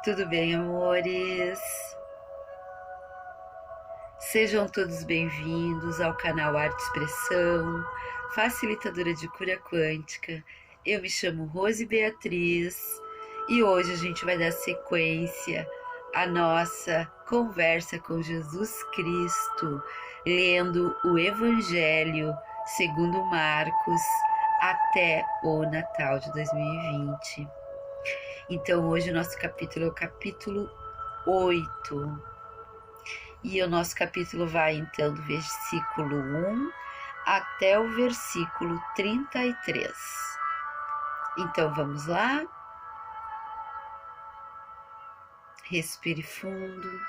Tudo bem, amores? Sejam todos bem-vindos ao canal Arte Expressão, facilitadora de cura quântica. Eu me chamo Rose Beatriz e hoje a gente vai dar sequência à nossa conversa com Jesus Cristo, lendo o Evangelho segundo Marcos até o Natal de 2020. Então hoje o nosso capítulo é o capítulo 8. E o nosso capítulo vai então do versículo 1 até o versículo 33. Então vamos lá? Respire fundo.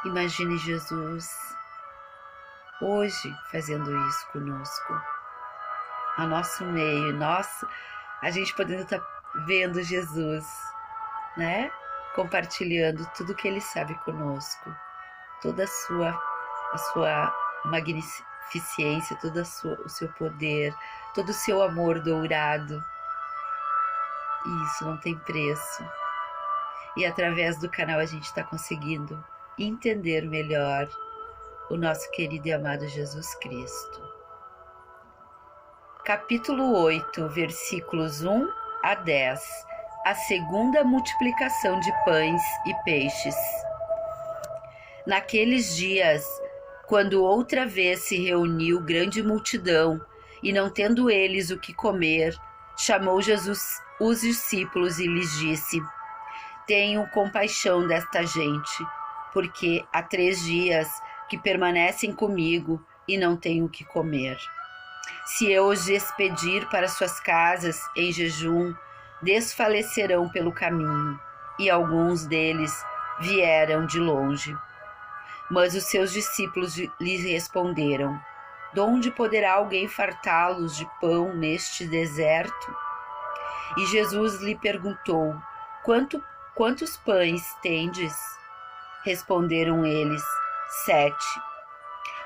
Imagine Jesus hoje fazendo isso conosco, ao nosso meio, a gente podendo estar vendo Jesus, né? Compartilhando tudo que Ele sabe conosco, toda a sua magnificência, todo o seu poder, todo o seu amor dourado. E isso não tem preço. E através do canal a gente está conseguindo entender melhor o nosso querido e amado Jesus Cristo. Capítulo 8, versículos 1 a 10. A segunda multiplicação de pães e peixes. Naqueles dias, quando outra vez se reuniu grande multidão, e não tendo eles o que comer, chamou Jesus os discípulos e lhes disse: Tenho compaixão desta gente, porque há 3 dias que permanecem comigo e não têm o que comer. Se eu os despedir para suas casas em jejum, desfalecerão pelo caminho, e alguns deles vieram de longe. Mas os seus discípulos lhes responderam: De onde poderá alguém fartá-los de pão neste deserto? E Jesus lhe perguntou: Quantos pães tendes? Responderam eles: 7.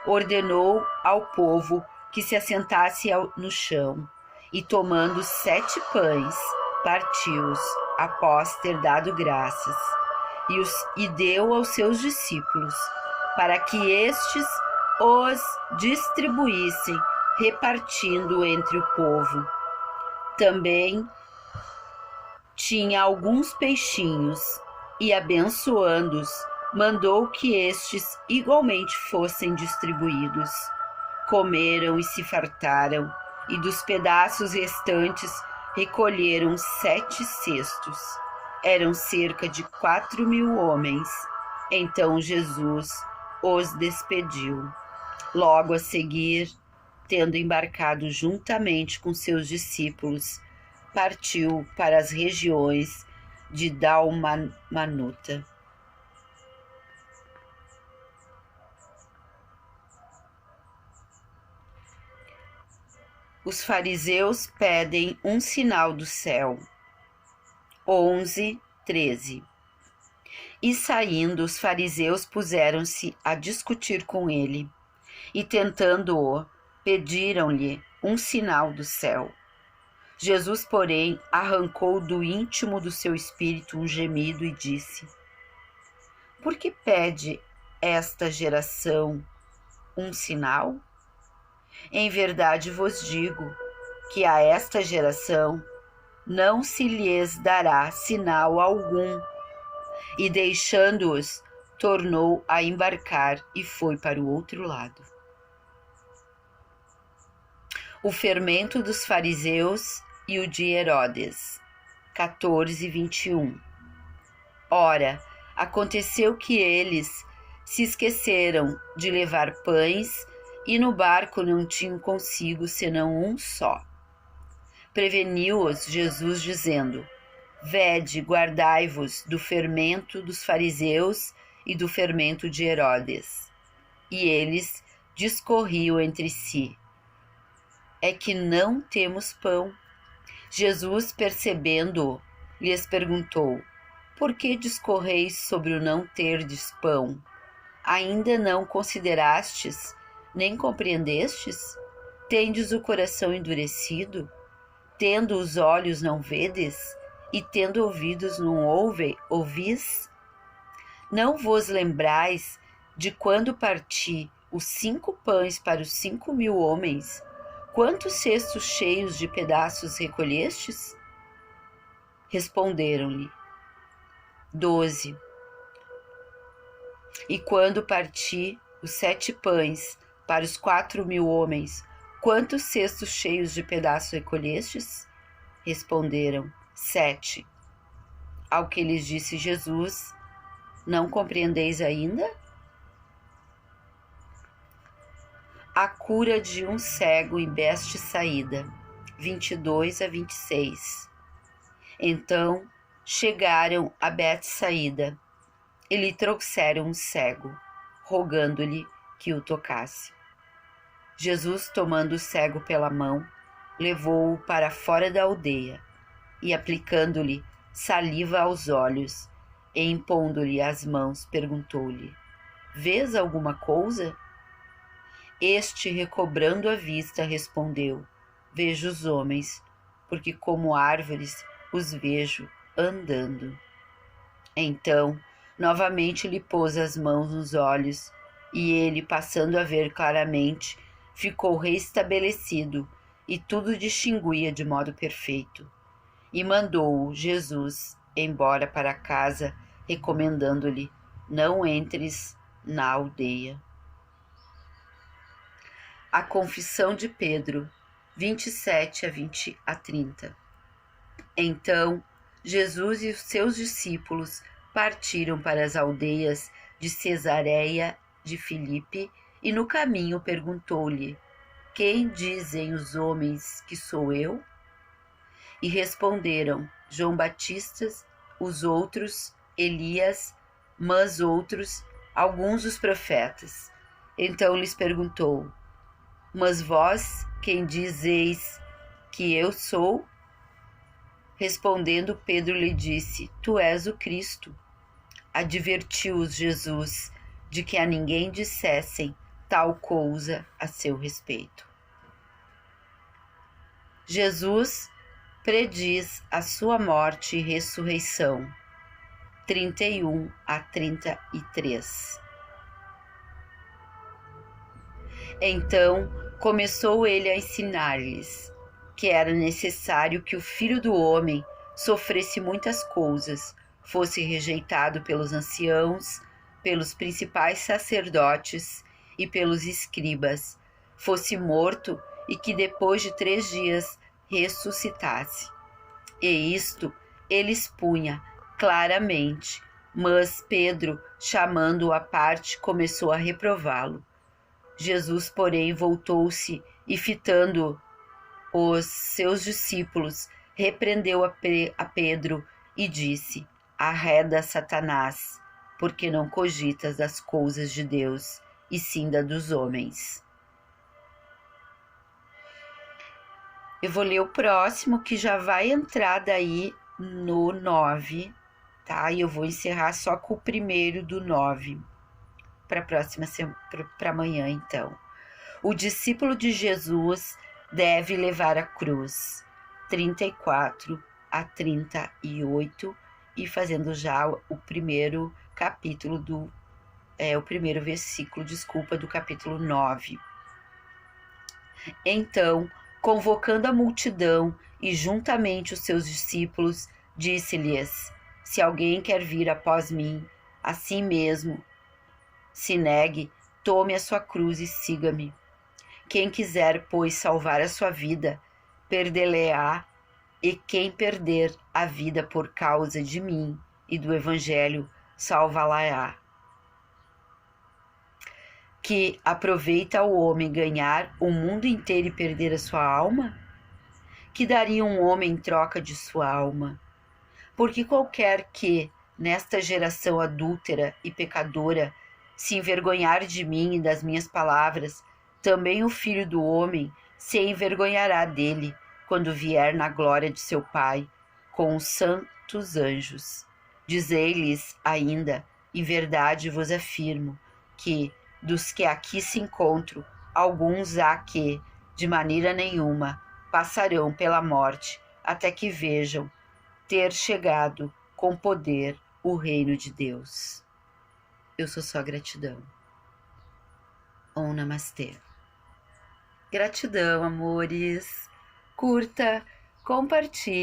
Ordenou ao povo que se assentasse no chão, e tomando 7 pães, partiu-os, após ter dado graças, e deu aos seus discípulos, para que estes os distribuíssem, repartindo entre o povo. Também tinha alguns peixinhos, e abençoando-os, mandou que estes igualmente fossem distribuídos. Comeram e se fartaram, e dos pedaços restantes recolheram 7 cestos. Eram cerca de 4.000 homens. Então Jesus os despediu. Logo a seguir, tendo embarcado juntamente com seus discípulos, partiu para as regiões de Dalmanuta. Os fariseus pedem um sinal do céu. 11:13. E saindo, os fariseus puseram-se a discutir com ele, e tentando-o, pediram-lhe um sinal do céu. Jesus, porém, arrancou do íntimo do seu espírito um gemido e disse: Por que pede esta geração um sinal? Em verdade vos digo que a esta geração não se lhes dará sinal algum. E deixando-os, tornou a embarcar e foi para o outro lado. O fermento dos fariseus e o de Herodes. 14:21. Ora, aconteceu que eles se esqueceram de levar pães, e no barco não tinham consigo senão um só. Preveniu-os Jesus, dizendo: Vede, guardai-vos do fermento dos fariseus e do fermento de Herodes. E eles discorriam entre si: É que não temos pão. Jesus, percebendo-o, lhes perguntou: Por que discorreis sobre o não terdes pão? Ainda não considerastes, nem compreendestes? Tendes o coração endurecido? Tendo os olhos não vedes? e tendo ouvidos não ouvis? Não vos lembrais de quando parti os 5 pães para os 5.000 homens? Quantos cestos cheios de pedaços recolhestes? Responderam-lhe: 12. E quando parti os 7 pães para os 4.000 homens, quantos cestos cheios de pedaços recolhestes? Responderam: 7. Ao que lhes disse Jesus: não compreendeis ainda? A cura de um cego em Betsaída, 22 a 26. Então chegaram a Betsaída e lhe trouxeram um cego, rogando-lhe que o tocasse. Jesus, tomando o cego pela mão, levou-o para fora da aldeia e, aplicando-lhe saliva aos olhos e impondo-lhe as mãos, perguntou-lhe: vês alguma coisa? Este, recobrando a vista, respondeu: vejo os homens, porque como árvores os vejo andando. Então, novamente lhe pôs as mãos nos olhos, e ele, passando a ver claramente, ficou restabelecido, e tudo distinguia de modo perfeito. E mandou-o Jesus embora para casa, recomendando-lhe: não entres na aldeia. A confissão de Pedro, 27 a 30. Então, Jesus e os seus discípulos partiram para as aldeias de Cesareia de Filipe e no caminho perguntou-lhe: quem dizem os homens que sou eu? E responderam: João Batista, os outros Elias, mas outros alguns dos profetas. Então lhes perguntou: mas vós, quem dizeis que eu sou? Respondendo, Pedro lhe disse: tu és o Cristo. Advertiu-os Jesus de que a ninguém dissessem tal coisa a seu respeito. Jesus prediz a sua morte e ressurreição, 31 a 33. Então começou ele a ensinar-lhes que era necessário que o Filho do Homem sofresse muitas coisas, fosse rejeitado pelos anciãos, pelos principais sacerdotes e pelos escribas, fosse morto e que depois de 3 dias ressuscitasse. E isto ele expunha claramente, mas Pedro, chamando-o à parte, começou a reprová-lo. Jesus, porém, voltou-se e, fitando os seus discípulos, repreendeu a Pedro e disse: arreda, Satanás, porque não cogitas das coisas de Deus, e sim das dos homens. Eu vou ler o próximo, que já vai entrar daí no 9, tá? E eu vou encerrar só com o primeiro do 9, para a próxima para amanhã, então. O discípulo de Jesus deve levar a cruz, 34 a 38, e fazendo já o primeiro capítulo o primeiro versículo, do capítulo 9. Então, convocando a multidão e juntamente os seus discípulos, disse-lhes: se alguém quer vir após mim, assim mesmo se negue, tome a sua cruz e siga-me. Quem quiser, pois, salvar a sua vida, perdê-la-á, e quem perder a vida por causa de mim e do Evangelho, salvá-la-á. Que aproveita ao homem ganhar o mundo inteiro e perder a sua alma? Que daria um homem em troca de sua alma? Porque qualquer que, nesta geração adúltera e pecadora, se envergonhar de mim e das minhas palavras, também o Filho do Homem se envergonhará dele, quando vier na glória de seu Pai, com os santos anjos. Dizei-lhes ainda: em verdade vos afirmo, que, dos que aqui se encontram, alguns há que, de maneira nenhuma, passarão pela morte, até que vejam ter chegado com poder o reino de Deus. Eu sou só gratidão. Om Namastê. Gratidão, amores. Curta, compartilhe.